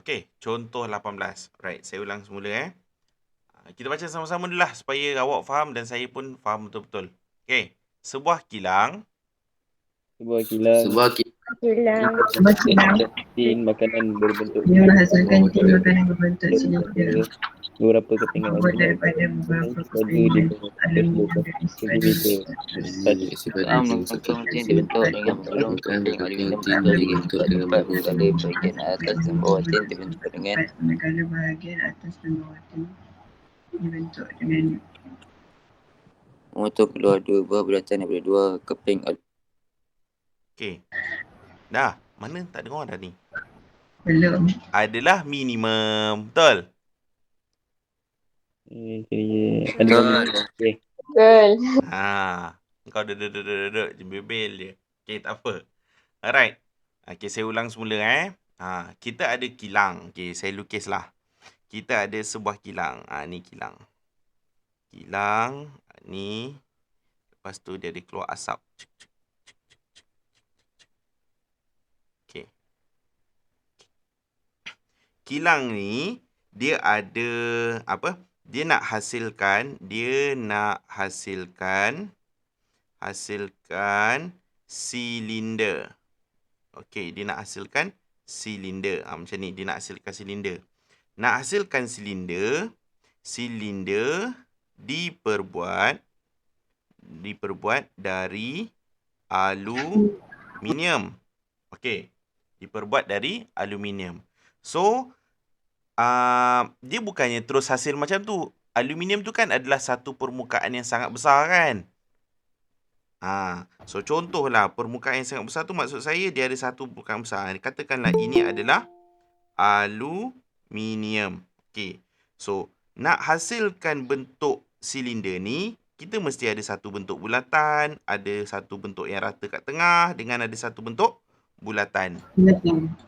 Okey, contoh 18. Right, saya ulang semula. Kita baca sama-sama dulu lah supaya awak faham dan saya pun faham betul-betul. Okey, sebuah kilang Sebuah kilang Kilang. tin makanan berbentuk Dia menghasilkan tin makanan berbentuk silinder beberapa kepingan terbuat daripada beberapa kepingan aluminium dan isi pada Mengosong tin dibentuk dengan belum keping aluminium atau dibentuk tempat menggala bahagian atas dan bawah tin dibentuk dengan manakala bahagian atas dan bawah tin dibentuk dengan memotong keluar dua buah bulatan daripada dua keping Okey. Dah, mana tak dengar dah ni? belum. Adalah minimum. Betul? Okey. Betul. Kau duduk jembebel je. Okey, tak apa. Alright. Okey, saya ulang semula kita ada kilang. Okey, saya lukislah. Kita ada sebuah kilang. Ni kilang. Kilang ni. Lepas tu dia ada keluar asap. Okey. Kilang ni dia ada apa? Dia nak hasilkan silinder. Okey, dia nak hasilkan silinder. Macam ni, dia nak hasilkan silinder. Nak hasilkan silinder diperbuat dari aluminium. Okey, diperbuat dari aluminium. So, dia bukannya terus hasil macam tu. Aluminium tu kan adalah satu permukaan yang sangat besar kan? So contohlah permukaan yang sangat besar tu maksud saya dia ada satu permukaan besar. Katakanlah ini adalah aluminium. Okey. So nak hasilkan bentuk silinder ni, kita mesti ada satu bentuk bulatan, ada satu bentuk yang rata kat tengah dengan ada satu bentuk bulatan.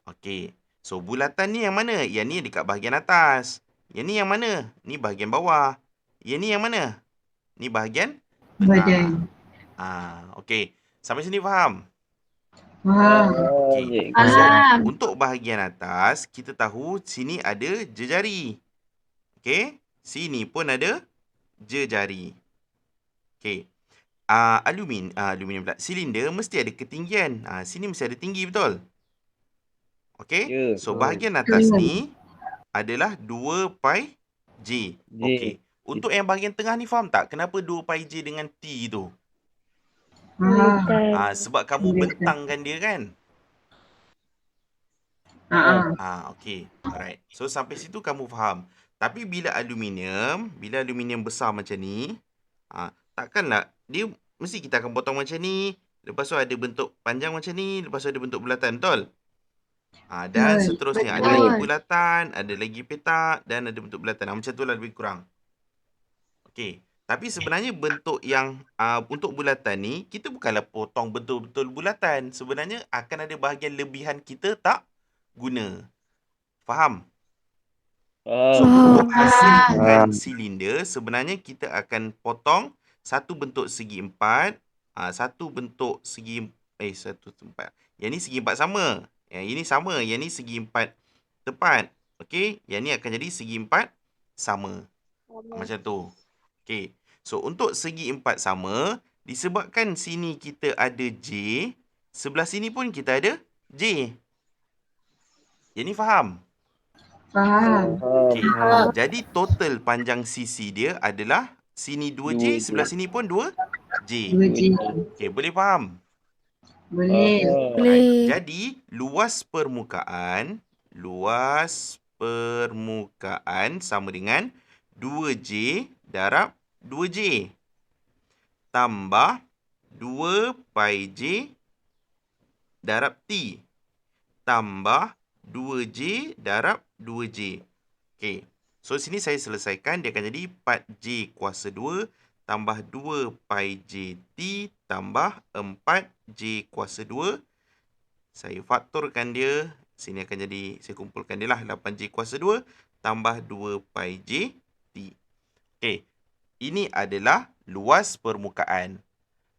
Okey. So bulatan ni yang mana? Yang ni dekat bahagian atas. Yang ni yang mana? Ni bahagian bawah. Yang ni yang mana? Ni bahagian tengah. Okey. Sampai sini faham? Faham. Okey. So, untuk bahagian atas, kita tahu sini ada jejari. Okey. Sini pun ada jejari. Okey. Aluminium pula. Silinder mesti ada ketinggian. Sini mesti ada tinggi, betul? Okey. So, bahagian atas ni adalah 2 pi J. Okey. Untuk yang bahagian tengah ni faham tak? Kenapa 2 pi J dengan T tu? Sebab kamu bentangkan dia kan? Okey. Alright. So, sampai situ kamu faham. Tapi bila aluminium besar macam ni, takkanlah dia mesti kita akan potong macam ni. Lepas tu ada bentuk panjang macam ni. Lepas tu ada bentuk bulatan. Betul? Dan seterusnya. Ada lagi bulatan, ada lagi petak dan ada bentuk bulatan. Macam tu lah lebih kurang. Okey. Tapi sebenarnya bentuk yang untuk bulatan ni, kita bukanlah potong betul-betul bulatan. Sebenarnya akan ada bahagian lebihan kita tak guna. Faham? So, untuk hasilkan silinder, sebenarnya kita akan potong satu bentuk segi empat, satu bentuk segi, satu empat. Yang ni segi empat sama. Yang ini sama. Yang ni segi empat tepat. Okey. Yang ni akan jadi segi empat sama. Macam tu. Okey. So, untuk segi empat sama, disebabkan sini kita ada J, sebelah sini pun kita ada J. Yang ni faham? Faham. Okey. Jadi, total panjang sisi dia adalah sini 2J, sebelah sini pun 2J. 2J. Okey, boleh faham? Boleh. Right. Jadi, luas permukaan sama dengan 2J darab 2J tambah 2 pi J darab T tambah 2J darab 2J. Okey. So, sini saya selesaikan. Dia akan jadi 4J kuasa 2 tambah 2 pi J T tambah 4J kuasa 2. Saya faktorkan dia. Sini akan jadi, saya kumpulkan dia lah. 8J kuasa 2 tambah 2 pi J T. Okey. Ini adalah luas permukaan.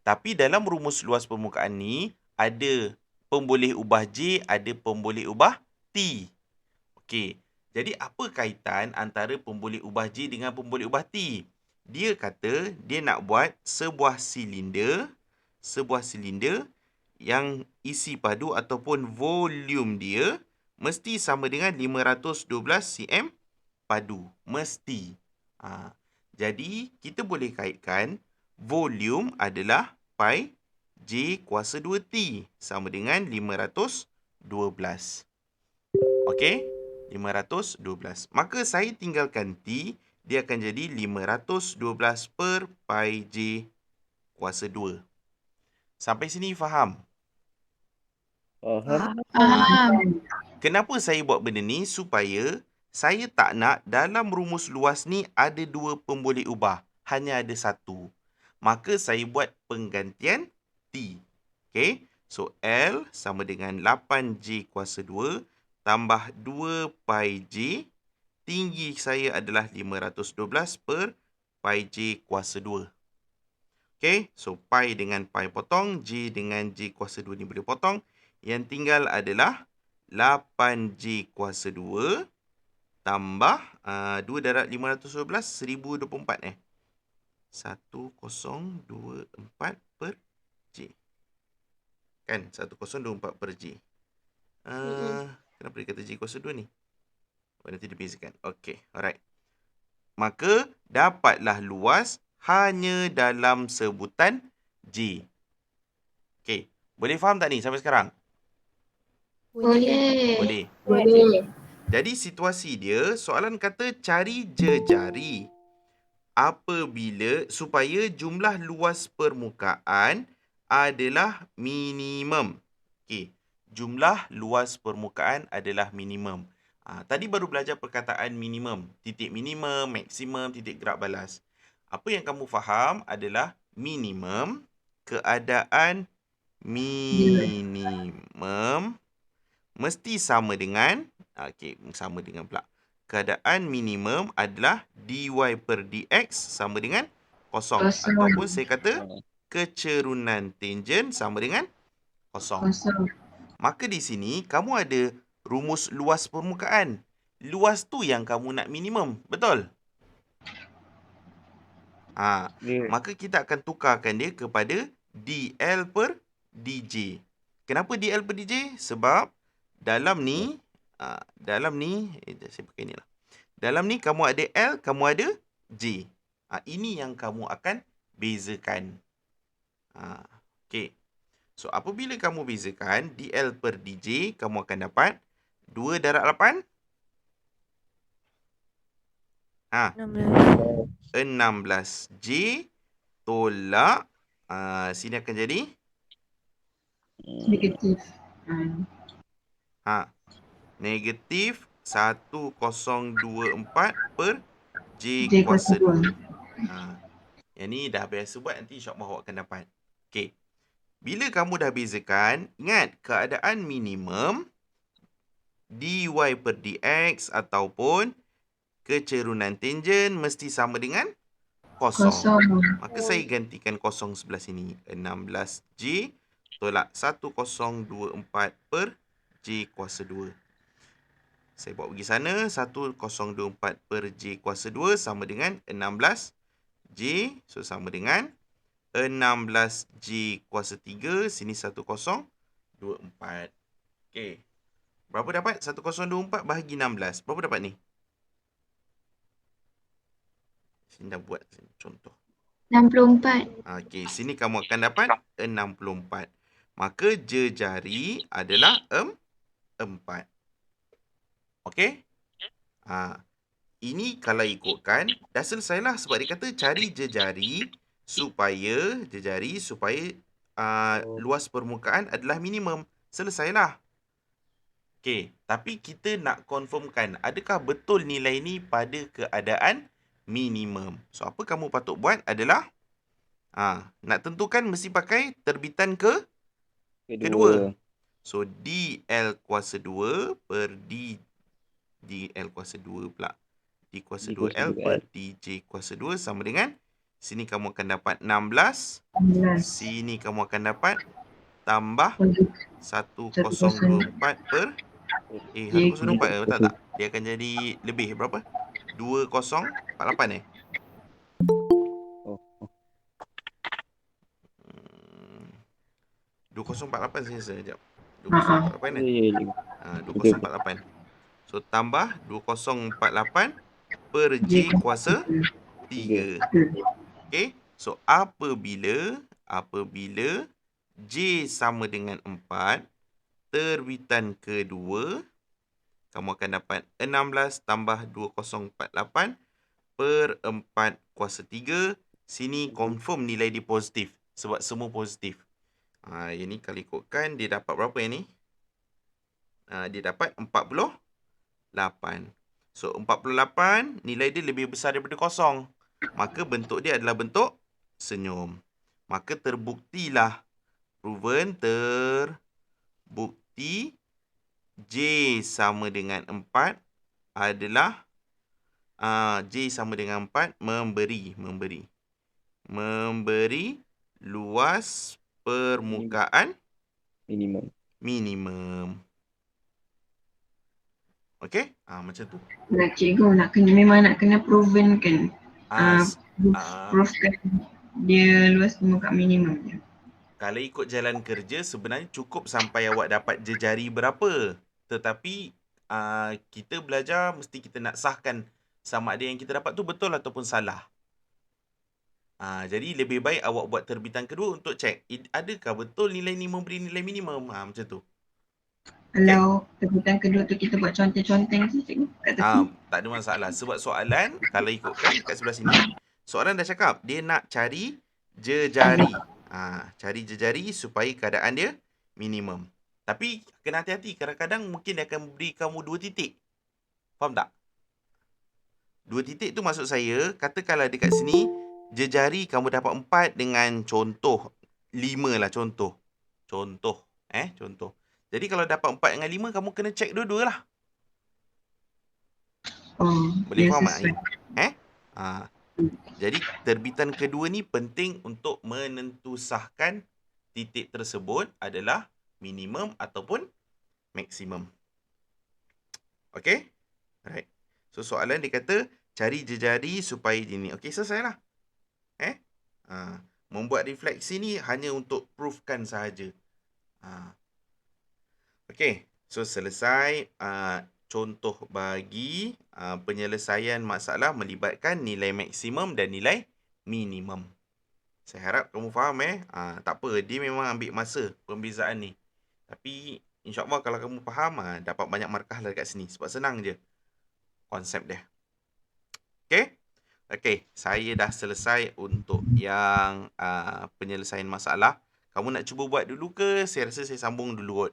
Tapi dalam rumus luas permukaan ni, ada pemboleh ubah J, ada pemboleh ubah T. Okey. Jadi apa kaitan antara pemboleh ubah J dengan pemboleh ubah T? Dia kata dia nak buat sebuah silinder yang isi padu ataupun volume dia mesti sama dengan 512 cm padu. Mesti. Jadi kita boleh kaitkan volume adalah pi J kuasa 2T sama dengan 512. Okey? 512. Maka saya tinggalkan T, dia akan jadi 512 per pi J kuasa 2. Sampai sini faham? Faham? Faham. Kenapa saya buat benda ni? Supaya saya tak nak dalam rumus luas ni ada dua pemboleh ubah. Hanya ada satu. Maka saya buat penggantian T. Okey? So, L sama dengan 8J kuasa 2 tambah 2 pi J. Tinggi saya adalah 512 per pi J kuasa 2. Okey? So, pi dengan pi potong. J dengan J kuasa 2 ni boleh potong. Yang tinggal adalah 8J kuasa 2 tambah 2 darab 512, 1024 1024 per J. Kan? 1024 per J. Kenapa dia kata J kuasa 2 ni? Nanti dibezakan. Okey, alright. Maka dapatlah luas hanya dalam sebutan J. Okey, boleh faham tak ni sampai sekarang? Boleh. Boleh. Jadi situasi dia, soalan kata cari jejari apabila supaya jumlah luas permukaan adalah minimum. Okey, jumlah luas permukaan adalah minimum. Tadi baru belajar perkataan minimum, titik minimum, maksimum, titik gerak balas. Apa yang kamu faham adalah minimum, keadaan minimum mesti sama dengan sama dengan pula. Keadaan minimum adalah dy per dx sama dengan kosong. Ataupun saya kata kecerunan tangent sama dengan kosong. Maka di sini kamu ada rumus luas permukaan. Luas tu yang kamu nak minimum. Betul? Maka kita akan tukarkan dia kepada dl per dj. Kenapa dl per dj? Sebab dalam ni saya pakai ni lah. Dalam ni kamu ada L, kamu ada J. Ini yang kamu akan bezakan. Okey. So apabila kamu bezakan dl per dj, kamu akan dapat 2 darab 8 16J tolak sini akan jadi Negatif. Negatif 1024 per J kuasa 2. Yang ni dah biasa buat, nanti insyaAllah awak akan dapat. Okey. Bila kamu dah bezakan, ingat keadaan minimum dy per dx ataupun kecerunan tangent mesti sama dengan kosong. Maka saya gantikan kosong sebelah sini. 16J tolak 1024 per J kuasa 2. Saya bawa pergi sana. 1024 per J kuasa 2 sama dengan 16J. So, sama dengan 16J kuasa 3. Sini 1024. Okey. Berapa dapat? 1024 bahagi 16. Berapa dapat ni? Sini dah buat contoh. 64. Okey. Sini kamu akan dapat 64. Maka jejari adalah 4. Okey? Ini kalau ikutkan, dah selesailah sebab dia kata cari jejari supaya luas permukaan adalah minimum. Selesailah. Okey, tapi kita nak confirmkan adakah betul nilai ni pada keadaan minimum. So, apa kamu patut buat adalah nak tentukan mesti pakai terbitan kedua. So, dl kuasa 2 per dl kuasa 2 pula. D kuasa 2L per dj kuasa 2 sama dengan, sini kamu akan dapat 16. Sini kamu akan dapat tambah 1024 per Harga kosong Okey. 24 betul tak? Dia akan jadi lebih berapa? 2048 Oh, Hmm, 2048 saya rasa. Sekejap. Ha. 2048 kan? ya, ya. Betul, betul. 2048. So tambah 2048 per J J kuasa kuasa 3. 3. Okay. So apabila J sama dengan 4, terbitan kedua, kamu akan dapat 16 tambah 2048 per 4 kuasa 3. Sini confirm nilai dia positif. Sebab semua positif. Yang ni kalau ikutkan, dia dapat berapa yang ni? Dia dapat 48. So, 48 nilai dia lebih besar daripada kosong. Maka bentuk dia adalah bentuk senyum. Maka terbuktilah. Proven terbukti J sama dengan 4 adalah J sama dengan 4 memberi luas permukaan minimum. Okey? Macam tu. Nak cikgu memang nak kena proven kan. Ah, s- Proofkan dia luas permukaan minimum je. Kalau ikut jalan kerja, sebenarnya cukup sampai awak dapat jejari berapa. Tetapi kita belajar mesti kita nak sahkan sama ada yang kita dapat tu betul ataupun salah. Jadi lebih baik awak buat terbitan kedua untuk cek adakah betul nilai ni memberi nilai minimum. Macam tu. Kalau terbitan kedua tu kita buat conteng-conteng je cikgu kat tepi. Tak ada masalah. Sebab soalan, kalau ikutkan kat sebelah sini, soalan dah cakap dia nak cari jejari. Cari jejari supaya keadaan dia minimum. Tapi kena hati-hati. Kadang-kadang mungkin dia akan beri kamu 2 titik. Faham tak? 2 titik tu maksud saya, katakanlah dekat sini, jejari kamu dapat 4 dengan contoh 5 lah contoh. Contoh. Jadi kalau dapat 4 dengan 5, kamu kena check dua-dua lah. Boleh Dia faham tak sesuai. ni? Jadi terbitan kedua ni penting untuk menentusahkan titik tersebut adalah minimum ataupun maksimum. Okey? Alright. So soalan dia kata cari jejari supaya ini. Okey, selesai lah. Membuat refleksi ni hanya untuk proofkan sahaja. Okey. So selesai contoh bagi penyelesaian masalah melibatkan nilai maksimum dan nilai minimum. Saya harap kamu faham tak apa, dia memang ambil masa pembezaan ni. Tapi insya-Allah kalau kamu faham dapat banyak markah lah dekat sini sebab senang je konsep dia. Okey, saya dah selesai untuk yang penyelesaian masalah. Kamu nak cuba buat dulu ke? Saya rasa saya sambung dulu kot.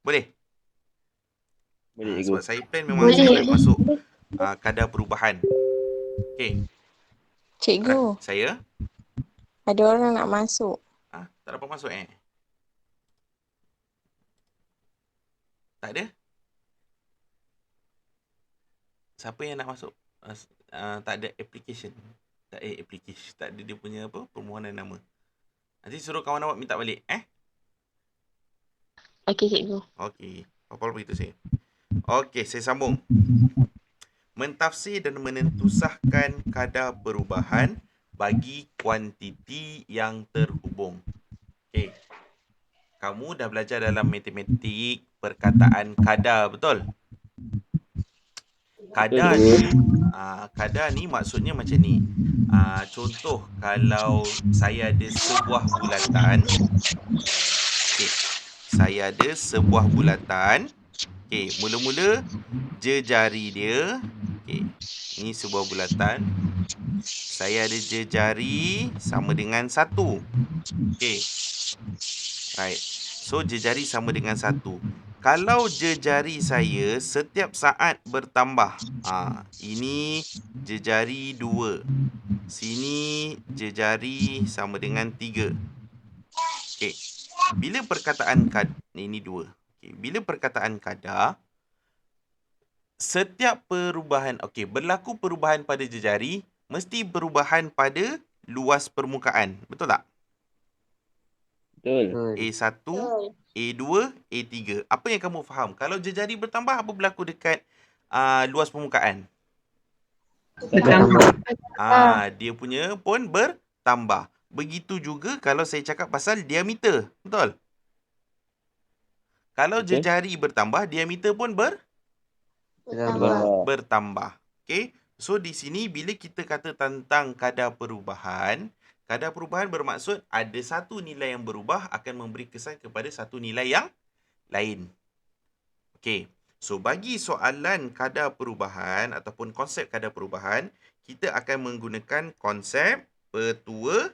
Boleh? Boleh, Sebab cikgu. saya plan memang Boleh. saya nak masuk kadar perubahan. Okey. Cikgu, Saya ada orang nak masuk. tak dapat masuk Tak ada? Siapa yang nak masuk? Tak ada application. Tak ada dia punya permohonan nama. Nanti suruh kawan awak minta balik Okey, cikgu. Okey. Apa begitu saya. Okey, saya sambung. Mentafsir dan menentusahkan kadar perubahan bagi kuantiti yang terhubung. Okey. Kamu dah belajar dalam matematik perkataan kadar, betul? Kadar ni maksudnya macam ni. Contoh kalau saya ada sebuah bulatan. Okey. Saya ada sebuah bulatan. Okey, mula-mula jejari dia. Okey. Ini sebuah bulatan. Saya ada jejari sama dengan 1. Okey. Right. So jejari sama dengan 1. Kalau jejari saya setiap saat bertambah. Ini jejari 2. Sini jejari sama dengan 3. Okey. Bila perkataan ini 2. Okey, bila perkataan kadar setiap perubahan, berlaku perubahan pada jejari, mesti perubahan pada luas permukaan. Betul tak? Betul. A1, Betul. A2, A3. Apa yang kamu faham? Kalau jejari bertambah, apa berlaku dekat luas permukaan? Bertambah. Dia punya pun bertambah. Begitu juga kalau saya cakap pasal diameter. Betul? Kalau Betul. jejari bertambah, diameter pun Bertambah. bertambah. Okey. So di sini bila kita kata tentang kadar perubahan bermaksud ada satu nilai yang berubah akan memberi kesan kepada satu nilai yang lain. Okey. So bagi soalan kadar perubahan ataupun konsep kadar perubahan, kita akan menggunakan konsep petua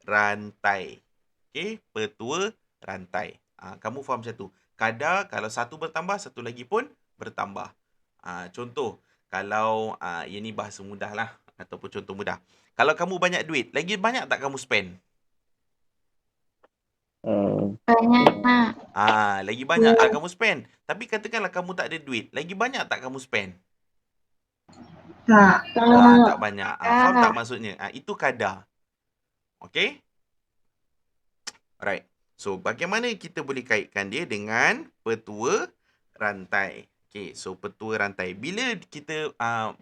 rantai. Okey, petua rantai. Kamu faham macam tu. Kadar kalau satu bertambah, satu lagi pun bertambah. Contoh, kalau yang ni bahasa mudah lah ataupun contoh mudah. Kalau kamu banyak duit, lagi banyak tak kamu spend? Banyak. Lagi banyak tak kamu spend. Tapi katakanlah kamu tak ada duit, lagi banyak tak kamu spend? Tak. Tak banyak. Faham tak maksudnya? Itu kadar. Okey? Alright. So, bagaimana kita boleh kaitkan dia dengan petua rantai? Okay, so petua rantai. Bila kita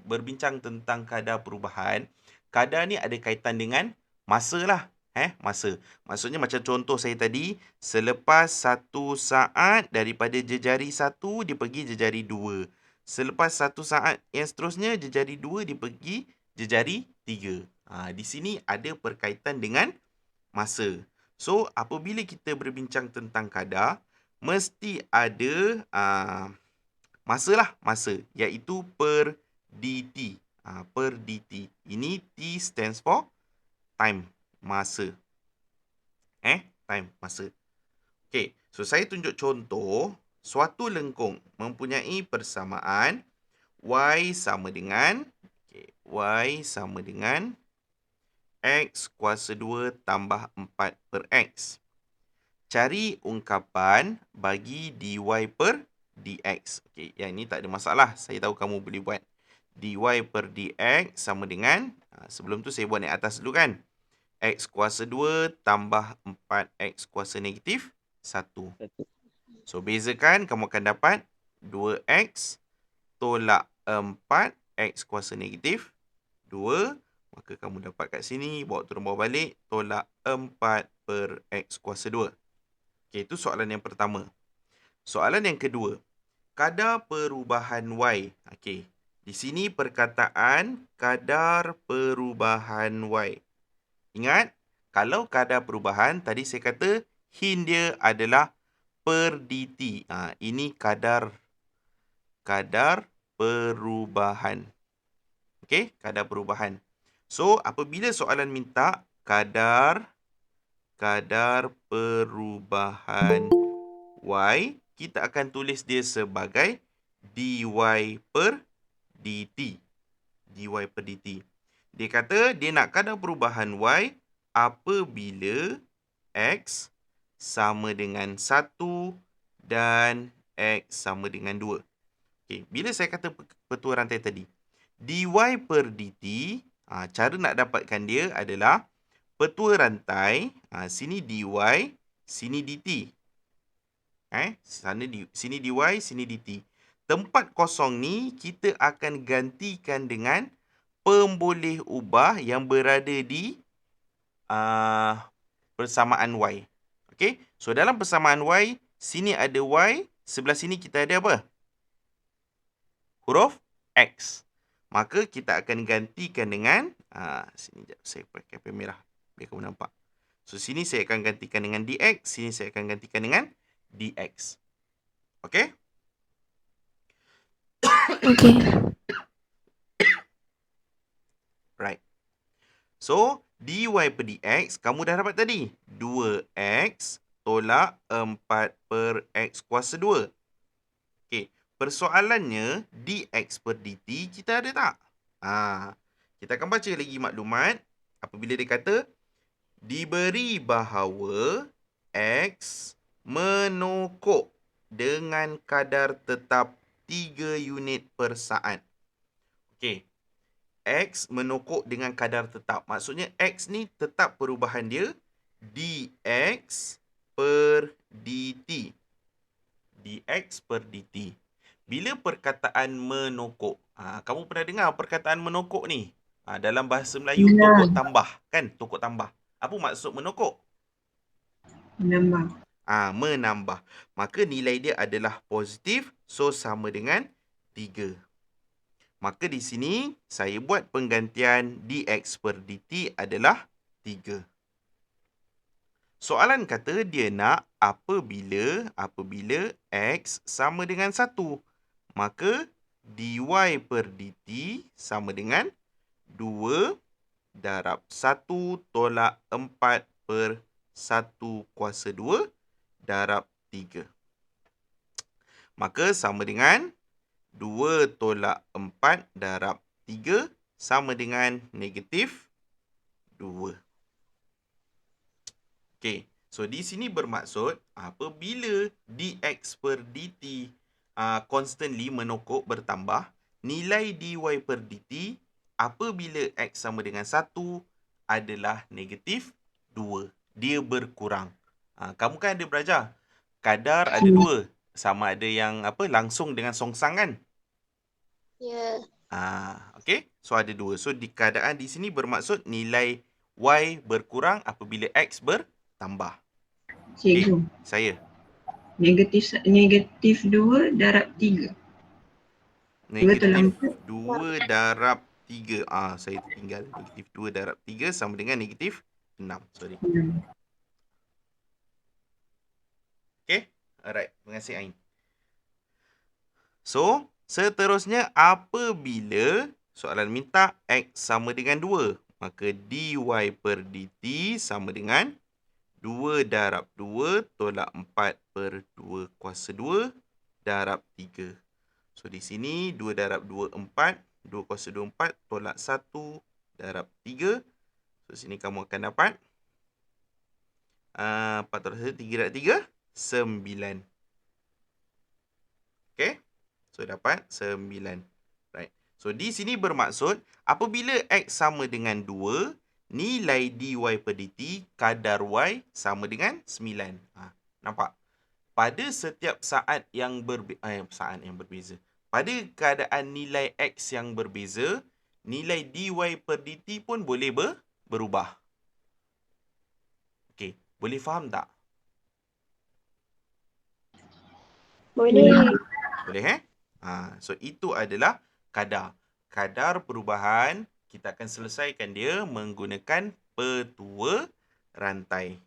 berbincang tentang kadar perubahan, kadar ni ada kaitan dengan masa lah. Masa. Maksudnya macam contoh saya tadi, selepas 1 saat daripada jejari 1, dia pergi jejari 2. Selepas 1 saat yang seterusnya, jejari 2, dia pergi jejari 3. Di sini ada perkaitan dengan masa. So, apabila kita berbincang tentang kadar, mesti ada masa, iaitu per dt. Per dt. Ini T stands for time, masa. Time, masa. Okay, so saya tunjuk contoh. Suatu lengkung mempunyai persamaan Y sama dengan X kuasa 2 tambah 4 per X. Cari ungkapan bagi dy per dx. Okey, yang ini tak ada masalah. Saya tahu kamu boleh buat. Dy per dx sama dengan, sebelum tu saya buat naik atas dulu kan. X kuasa 2 tambah 4x kuasa negatif 1. So, bezakan, kamu akan dapat 2x tolak 4x kuasa negatif 2. Maka kamu dapat kat sini, bawa turun bawah balik, tolak 4 per X kuasa 2. Okey, itu soalan yang pertama. Soalan yang kedua, kadar perubahan Y. Okey, di sini perkataan kadar perubahan Y. Ingat, kalau kadar perubahan, tadi saya kata hint dia adalah per dt. Ini kadar perubahan. Okey, kadar perubahan. So, apabila soalan minta kadar perubahan Y, kita akan tulis dia sebagai dy per dt. dy per dt. Dia kata dia nak kadar perubahan Y apabila X sama dengan 1 dan X sama dengan 2. Okay, bila saya kata petua rantai tadi, dy per dt, cara nak dapatkan dia adalah petua rantai, sini dy, sini dt. Sini dy, sini dt. Tempat kosong ni kita akan gantikan dengan pemboleh ubah yang berada di persamaan Y. Okey, so dalam persamaan Y, sini ada Y, sebelah sini kita ada apa? Huruf X. Maka kita akan gantikan dengan sini jap, saya pakai pen merah biar kamu nampak. So sini saya akan gantikan dengan dx, sini saya akan gantikan dengan dx. Okey? Okey. Right. So dy per dx kamu dah dapat tadi. 2x tolak 4 per x kuasa 2. Okey, persoalannya dx per dt kita ada tak? Kita akan baca lagi maklumat apabila dia kata diberi bahawa X menokok dengan kadar tetap 3 unit per saat. Okey. X menokok dengan kadar tetap. Maksudnya X ni tetap perubahan dia dx per dt. dx per dt. Bila perkataan menokok, kamu pernah dengar perkataan menokok ni? Dalam bahasa Melayu, Pernah. tokok tambah. Kan? Tokok tambah. Apa maksud menokok? Menambah. Menambah. Maka nilai dia adalah positif, so sama dengan 3. Maka di sini, saya buat penggantian dx per dt adalah 3. Soalan kata dia nak apabila x sama dengan 1. Maka dy per dt sama dengan 2 darab 1 tolak 4 per 1 kuasa 2 darab 3. Maka sama dengan 2 tolak 4 darab 3 sama dengan negatif 2. Okey, so di sini bermaksud apabila dx per dt constantly menokok bertambah, nilai dy per dt apabila x sama dengan 1 adalah negatif 2. Dia berkurang. Kamu kan ada belajar kadar ada 2. Sama ada yang langsung dengan songsang kan? Ya. Okey, so ada 2. So di keadaan di sini bermaksud nilai y berkurang apabila x bertambah. Cikgu. Saya. Negatif 2 darab 3. Negatif 2 darab 3. Saya tertinggal. Negatif 2 darab 3 sama dengan negatif 6. Sorry. Okay. Alright. Terima kasih Ain. So, seterusnya apabila soalan minta x sama dengan 2. Maka dy per dt sama dengan 2 darab 2 tolak 4 per 2 kuasa 2 darab 3. So, di sini 2 darab 2, 4. 2 kuasa 2, 4. Tolak 1 darab 3. So, sini kamu akan dapat 4 tolak 1, 3 darab 3, 9. Okay. So, dapat 9. Right. So, di sini bermaksud apabila x sama dengan 2, nilai dy per dt kadar y sama dengan 9. Nampak? Pada setiap saat yang berbeza. Pada keadaan nilai x yang berbeza, nilai dy per dt pun boleh berubah. Okey, boleh faham tak? Boleh. Boleh so itu adalah kadar. Kadar perubahan kita akan selesaikan dia menggunakan petua rantai.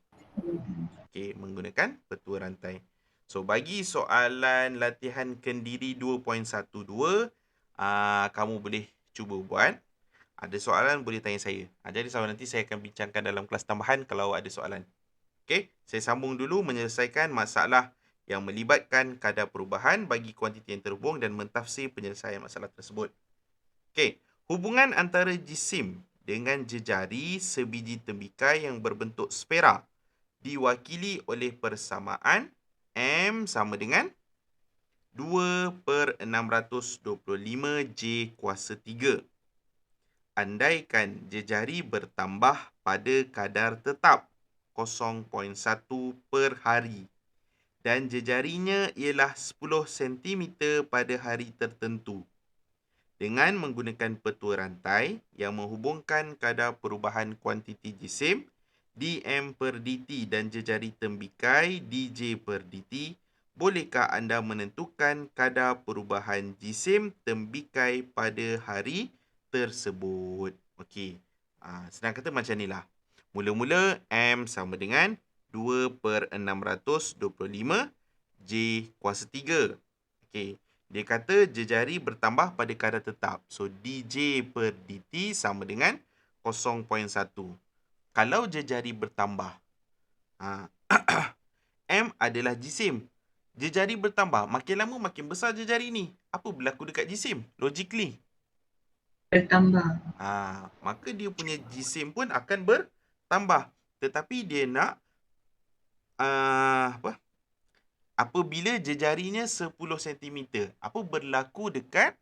Okey, menggunakan petua rantai. So, bagi soalan latihan kendiri 2.12, kamu boleh cuba buat. Ada soalan boleh tanya saya. Jadi nanti saya akan bincangkan dalam kelas tambahan kalau ada soalan. Okey, saya sambung dulu menyelesaikan masalah yang melibatkan kadar perubahan bagi kuantiti yang terhubung dan mentafsir penyelesaian masalah tersebut. Okey, hubungan antara jisim dengan jejari sebiji tembikai yang berbentuk sfera diwakili oleh persamaan M sama dengan 2 per 625 J kuasa 3. Andaikan jejari bertambah pada kadar tetap 0.1 per hari dan jejarinya ialah 10 cm pada hari tertentu. Dengan menggunakan petua rantai yang menghubungkan kadar perubahan kuantiti jisim dm per dt dan jejari tembikai dj per dt, bolehkah anda menentukan kadar perubahan jisim tembikai pada hari tersebut? Okey. Senang kata macam inilah. Mula-mula M sama dengan 2 per 625 J kuasa 3. Okey. Dia kata jejari bertambah pada kadar tetap. So, dj per dt sama dengan 0.1. Kalau jejari bertambah, M adalah jisim. Jejari bertambah. Makin lama makin besar jejari ni. Apa berlaku dekat jisim? Logically. Bertambah. Maka dia punya jisim pun akan bertambah. Tetapi dia nak apabila jejarinya 10 cm, apa berlaku dekat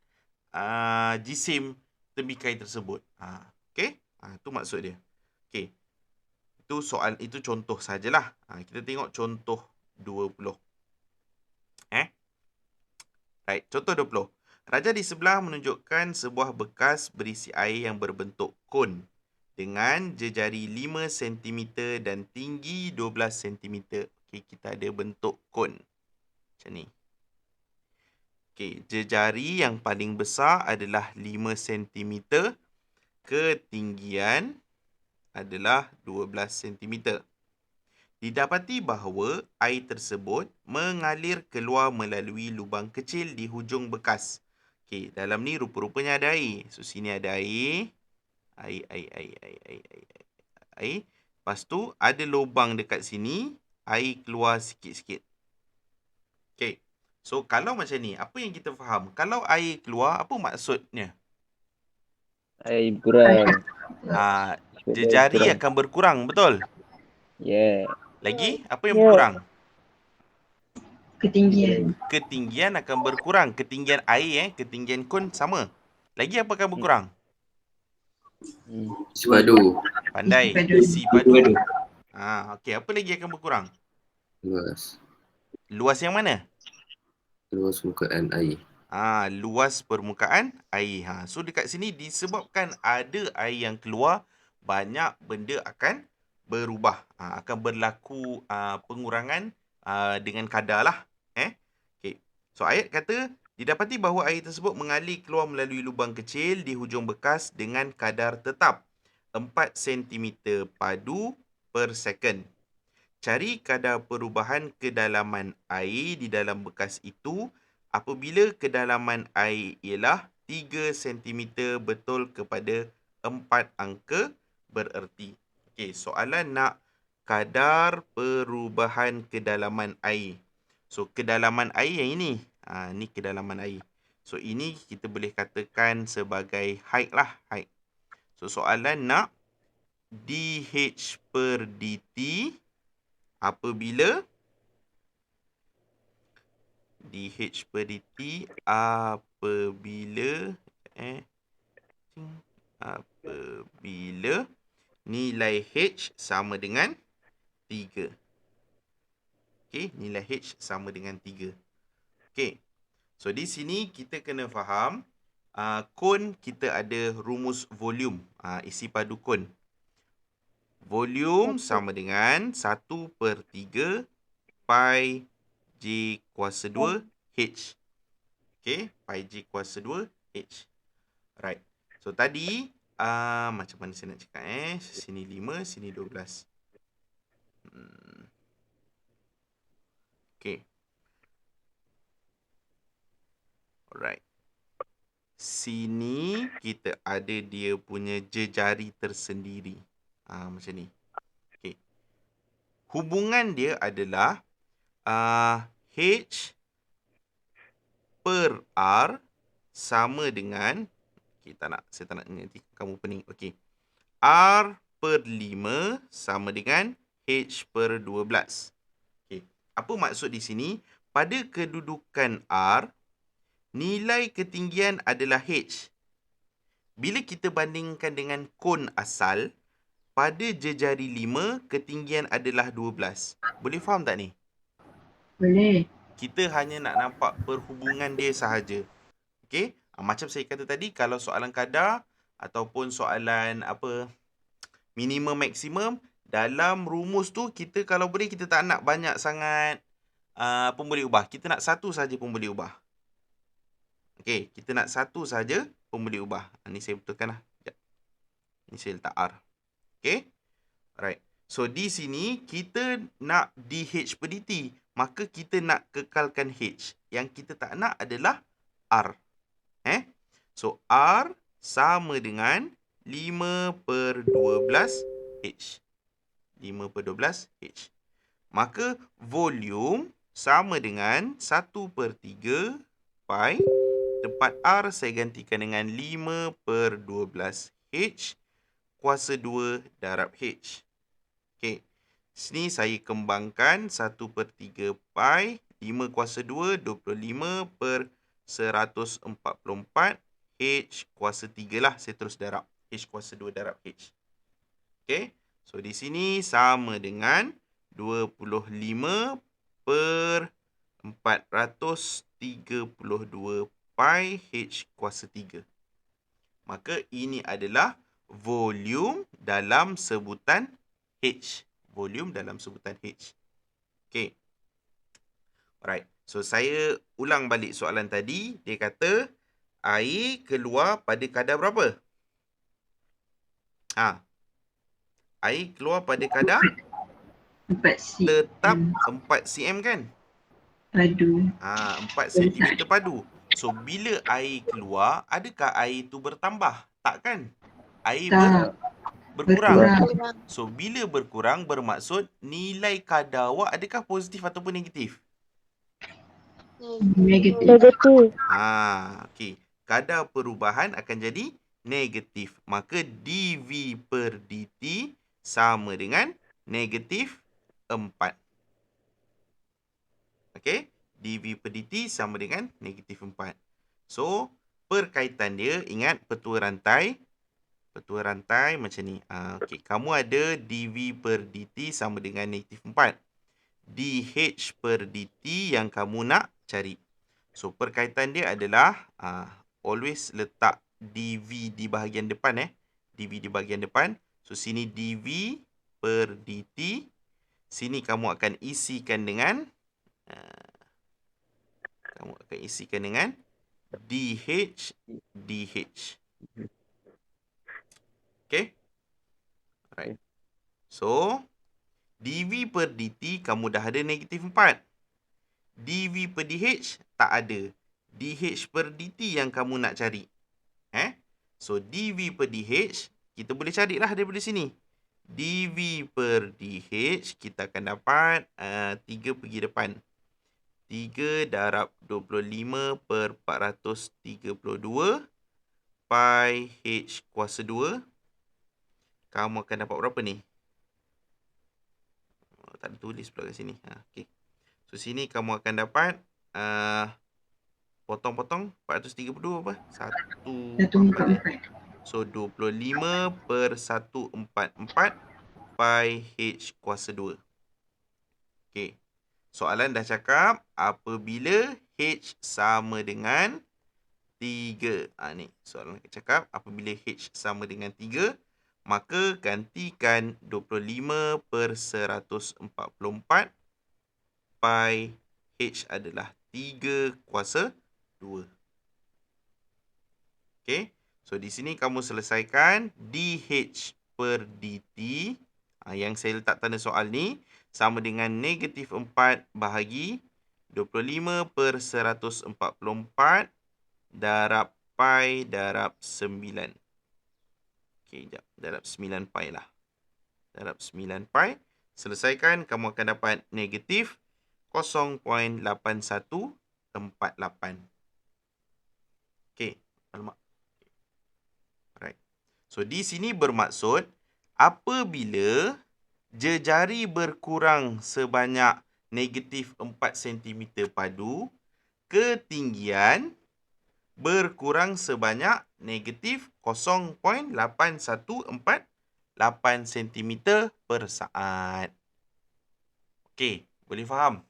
jisim tembikai tersebut. Okey? Itu maksud dia. Okey. Itu contoh sajalah. Kita tengok contoh 20. Right, contoh 20. Raja di sebelah menunjukkan sebuah bekas berisi air yang berbentuk kon dengan jejari 5 cm dan tinggi 12 cm. Okey, kita ada bentuk kon. Macam ni. Okey, jejari yang paling besar adalah 5 cm. Ketinggian adalah 12 cm. Didapati bahawa air tersebut mengalir keluar melalui lubang kecil di hujung bekas. Okey, dalam ni rupa-rupanya ada air. So, sini ada air. Air. Lepas tu, ada lubang dekat sini. Air keluar sikit-sikit. Okey. So, kalau macam ni, apa yang kita faham? Kalau air keluar, apa maksudnya? Air kurang. Jejari akan berkurang, betul? Yeah. Lagi, apa yang berkurang? Ketinggian. Ketinggian akan berkurang. Ketinggian air, ketinggian kon sama. Lagi apa akan berkurang? Isi padu. Pandai. Isi Isi padu. Okey, apa lagi akan berkurang? Luas. Luas yang mana? Luas permukaan air. Luas permukaan air. So dekat sini disebabkan ada air yang keluar, banyak benda akan berubah. Akan berlaku pengurangan dengan kadar lah. Okay. So ayat kata, didapati bahawa air tersebut mengalir keluar melalui lubang kecil di hujung bekas dengan kadar tetap 4 cm padu per second. Cari kadar perubahan kedalaman air di dalam bekas itu apabila kedalaman air ialah 3 cm betul kepada 4 angka bererti. Okey, soalan nak kadar perubahan kedalaman air. So, kedalaman air yang ini. Ni kedalaman air. So, ini kita boleh katakan sebagai height lah. Height. So, soalan nak dH per dt apabila dH per dt apabila nilai H sama dengan 3. Okey, nilai H sama dengan 3. Okey. So di sini kita kena faham kon kita ada rumus volume, isi padu kon. Volume sama dengan 1/3 pi J kuasa 2 H. Okey, pi J kuasa 2 H. Right. So tadi macam mana saya nak cakap sini 5, sini 12. Okey. Alright. Sini kita ada dia punya jejari tersendiri. Macam ni. Okey. Hubungan dia adalah H per R sama dengan saya tak nak nanti kamu pening. Okey. R per 5 sama dengan H per 12. Okey. Apa maksud di sini? Pada kedudukan R, nilai ketinggian adalah H. Bila kita bandingkan dengan kon asal, pada jejari 5, ketinggian adalah 12. Boleh faham tak ni? Boleh. Kita hanya nak nampak perhubungan dia sahaja. Okey? Macam saya kata tadi, kalau soalan kadar ataupun soalan minimum maksimum, dalam rumus tu kita kalau boleh kita tak nak banyak sangat pun boleh ubah. Kita nak satu saja pun boleh ubah. Okey, kita nak satu saja pun boleh ubah. Ni saya betulkan lah. Sekejap. Ni saya letak R. Okey? Alright. So di sini kita nak dH per dt. Maka kita nak kekalkan H. Yang kita tak nak adalah R. So R sama dengan 5/12 H. 5/12 H. Maka volume sama dengan 1/3 pi. Tempat R saya gantikan dengan 5/12 H kuasa 2 darab H. Okey. Sini saya kembangkan 1/3 pi. 5 kuasa 2, 25/144 H kuasa 3 lah. Saya terus darab. H kuasa 2 darab H. Okey. So, di sini sama dengan 25 per 432 pi H kuasa 3. Maka ini adalah volume dalam sebutan H. Volume dalam sebutan H. Okay. Alright. So, saya ulang balik soalan tadi. Dia kata, air keluar pada kadar berapa? Air keluar pada kadar 4 cm tetap 4 cm kan? padu. 4 cm padu. So, bila air keluar, adakah air itu bertambah? Tak kan? Air Tak, berkurang. berkurang. Kurang. So, bila berkurang bermaksud nilai kadar awak adakah positif ataupun negatif? Negatif. Negatif. Okey. Kadar perubahan akan jadi negatif. Maka dV per dt sama dengan negatif 4. Okey. dV per dt sama dengan negatif 4. So, perkaitan dia, ingat petua rantai. Petua rantai macam ni. Okey. Kamu ada dV per dt sama dengan negatif 4. dH per dt yang kamu nak cari. So, perkaitan dia adalah always letak dV di bahagian depan. dV di bahagian depan. So, sini dV per dt. Sini kamu akan isikan dengan dH dH. Okay? Alright. So, dV per dt kamu dah ada negatif 4. dV per dH tak ada. dH per dt yang kamu nak cari. So, dV per dH, kita boleh carilah daripada sini. dV per dH, kita akan dapat 3 pergi depan. 3 darab 25 per 432 pi H kuasa 2. Kamu akan dapat berapa ni? Tak ada tulis pula kat sini. Okay. So, sini kamu akan dapat potong-potong 432 apa? 144. So, 25 per 144 pi H kuasa 2. Okay. Soalan dah cakap apabila H sama dengan 3. Ni soalan cakap apabila H sama dengan 3, maka gantikan 25 per 144 pi H adalah 3 kuasa 2. Okay. So, di sini kamu selesaikan dH per dt. Yang saya letak tanda soal ni sama dengan negatif 4 bahagi 25 per 144 darab pi darab 9. Okey, sekejap. Darab 9 pi lah. Darab 9 pi. Selesaikan, kamu akan dapat negatif 0.8148. Okey, alamak. Alright. So, di sini bermaksud apabila jejari berkurang sebanyak negatif 4 cm padu, ketinggian berkurang sebanyak negatif 0.8148 cm per saat. Okey, boleh faham?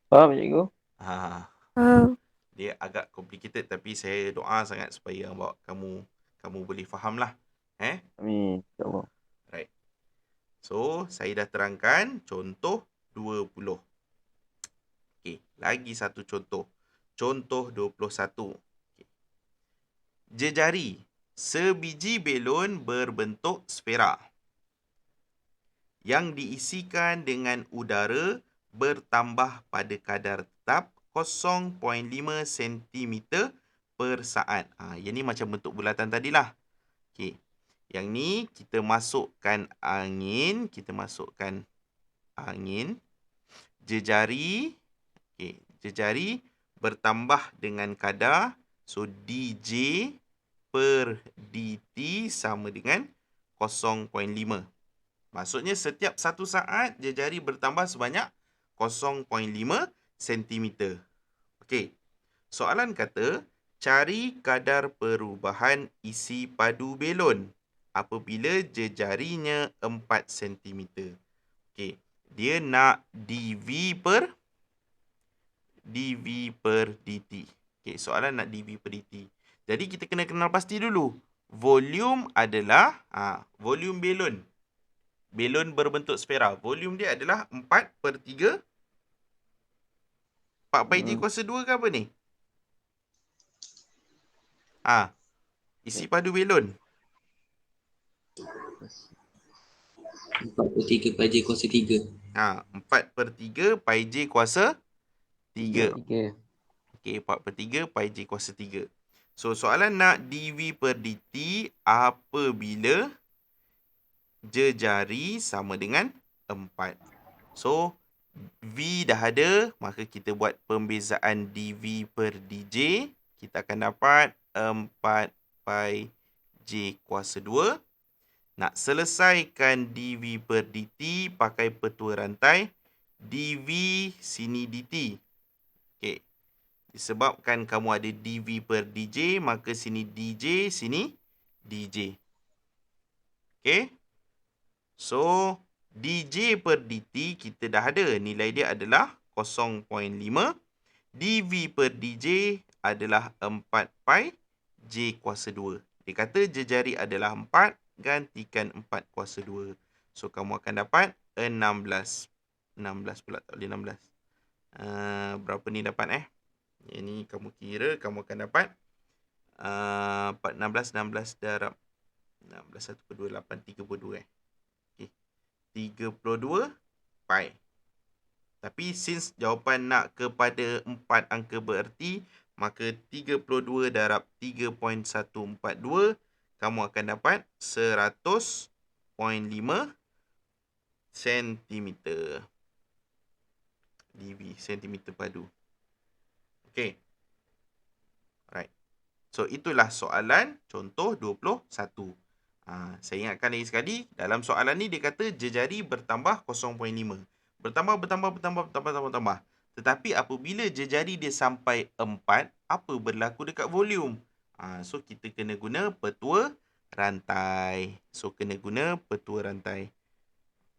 Faham, cikgu? Dia agak complicated tapi saya doa sangat supaya kamu boleh faham lah. Amin. InsyaAllah. Right. So, saya dah terangkan contoh 20. Okey, lagi satu contoh. Contoh 21. Okay. Jejari sebiji belon berbentuk sfera yang diisikan dengan udara bertambah pada kadar tetap 0.5 cm per saat. Yang ni macam bentuk bulatan tadilah. Okey. Yang ni kita masukkan angin. Jejari. Okey. Jejari bertambah dengan kadar. So, dJ per dt sama dengan 0.5. Maksudnya setiap 1 saat jejari bertambah sebanyak 0.5 cm. Okey. Soalan kata, cari kadar perubahan isi padu belon apabila jejarinya 4 cm. Okey, dia nak dV per dt. Okey, soalan nak dV per dt. Jadi kita kena kenal pasti dulu. Volume adalah volume belon. Belon berbentuk sfera. Volume dia adalah 4 per 3. 4 pi J kuasa 2 ke apa ni? Isi padu belon. 4/3 pi J kuasa 3. 4 per 3 pi J kuasa 3. 3. Okey, 4 per 3 pi J kuasa 3. So, soalan nak dV per dt apabila jejari sama dengan 4. So, V dah ada, maka kita buat pembezaan dV per dj. Kita akan dapat 4 pi J kuasa 2. Nak selesaikan dV per dt pakai petua rantai. dV sini dt. Okey. Disebabkan kamu ada dV per dj, maka sini dj, sini dj. Okey. So, dj per dt kita dah ada. Nilai dia adalah 0.5. dV per dj adalah 4 pi J kuasa 2. Dia kata jejari adalah 4, gantikan 4 kuasa 2. So, kamu akan dapat 16. 16 pula, tak boleh 16. Berapa ni dapat Yang ni kamu kira, kamu akan dapat 16 darab 16 1 per 2, 8, 32 Okay. 32 pi. Tapi since jawapan nak kepada 4 angka bererti, maka 32 darab 3.142, kamu akan dapat 100.5 cm. dV, cm padu. Okey. Alright. So, itulah soalan contoh 21. Saya ingatkan lagi sekali, dalam soalan ni dia kata jejari bertambah 0.5. Bertambah. Tetapi apabila jejari dia sampai 4, apa berlaku dekat volume? So, kita kena guna petua rantai.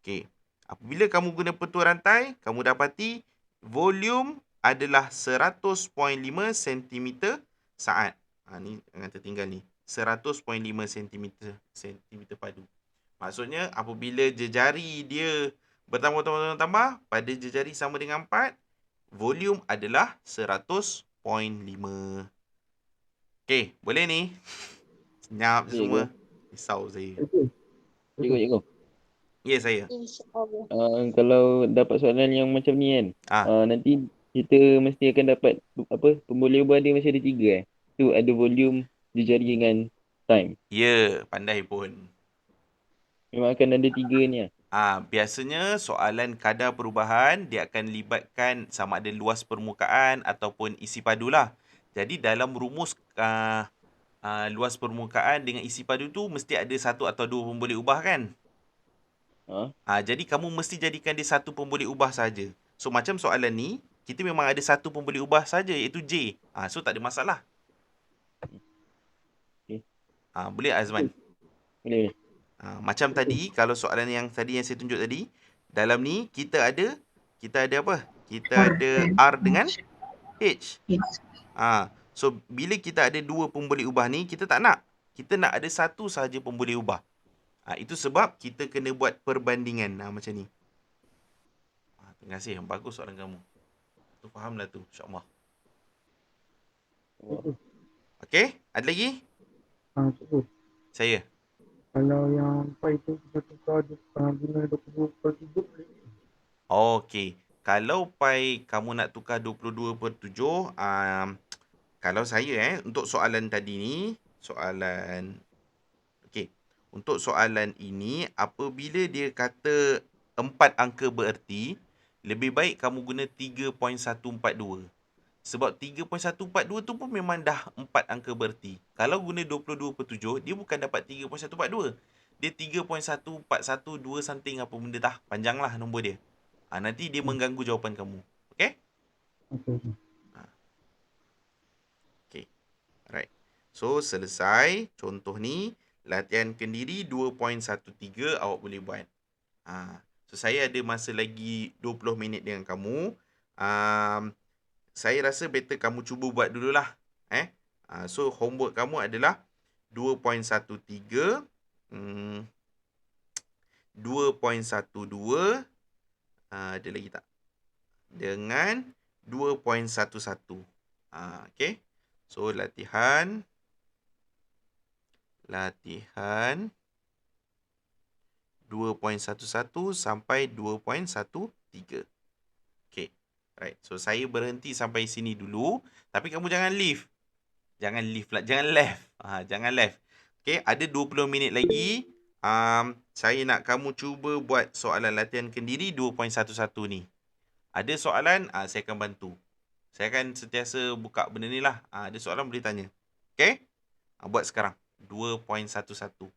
Okey. Apabila kamu guna petua rantai, kamu dapati volume adalah 100.5 cm saat. Ni jangan tertinggal ni. 100.5 cm padu. Maksudnya apabila jejari dia bertambah pada jejari sama dengan 4, volume adalah 100.5. Okey, boleh ni? Senyap semua. Risau saya. Cikgu. Ya, saya. InsyaAllah. Kalau dapat soalan yang macam ni kan, nanti kita mesti akan dapat pemboleh ubah dia mesti ada 3 Tu ada volume, jejari dengan time. Ya, pandai pun. Memang akan ada 3 ni Biasanya soalan kadar perubahan dia akan libatkan sama ada luas permukaan ataupun isi padu lah. Jadi dalam rumus luas permukaan dengan isi padu tu mesti ada 1 atau 2 pemboleh ubah kan? Jadi kamu mesti jadikan dia 1 pemboleh ubah saja. So macam soalan ni, kita memang ada 1 pemboleh ubah saja iaitu J. So tak ada masalah. Okay. Boleh Azman? Boleh. Macam tadi, kalau soalan yang tadi yang saya tunjuk tadi, dalam ni kita ada apa? Kita ada R dengan H. So bila kita ada 2 pemboleh ubah ni, kita tak nak. Kita nak ada 1 sahaja pemboleh ubah. Itu sebab kita kena buat perbandingan macam ni. Terima kasih. Bagus soalan kamu. Tu fahamlah tu, insya-Allah. Okey, ada lagi? Cikgu. Saya. Kalau yang pi tu kita tukar guna 22 per 7 boleh? Okey. Kalau pi kamu nak tukar 22 per 7, kalau saya untuk soalan tadi ni, untuk soalan ini, apabila dia kata 4 angka bererti, lebih baik kamu guna 3.142. Sebab 3.142 tu pun memang dah 4 angka bererti. Kalau guna 22 per 7, dia bukan dapat 3.142. Dia 3.1412 something apa benda dah. Panjang lah nombor dia. Nanti dia mengganggu jawapan kamu. Okay? Okay. Alright. So, selesai contoh ni. latihan kendiri 2.13 awak boleh buat. So saya ada masa lagi 20 minit dengan kamu. Saya rasa better kamu cuba buat dululah. So homework kamu adalah 2.13, 2.12, ada lagi tak? Dengan 2.11. Okay. So latihan 2.11 sampai 2.13. Okay. Right. So saya berhenti sampai sini dulu. Tapi kamu jangan leave. Jangan left. Jangan left. Okay. Ada 20 minit lagi. Saya nak kamu cuba buat soalan latihan kendiri 2.11 ni. Ada soalan, saya akan bantu. Saya akan sentiasa buka benda ni lah. Ada soalan boleh tanya. Okay. Buat sekarang. 2.11.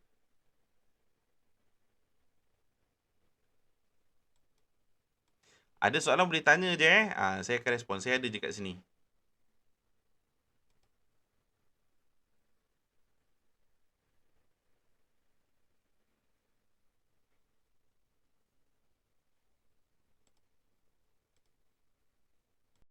Ada soalan boleh tanya je. Saya akan respon. Saya ada je kat sini.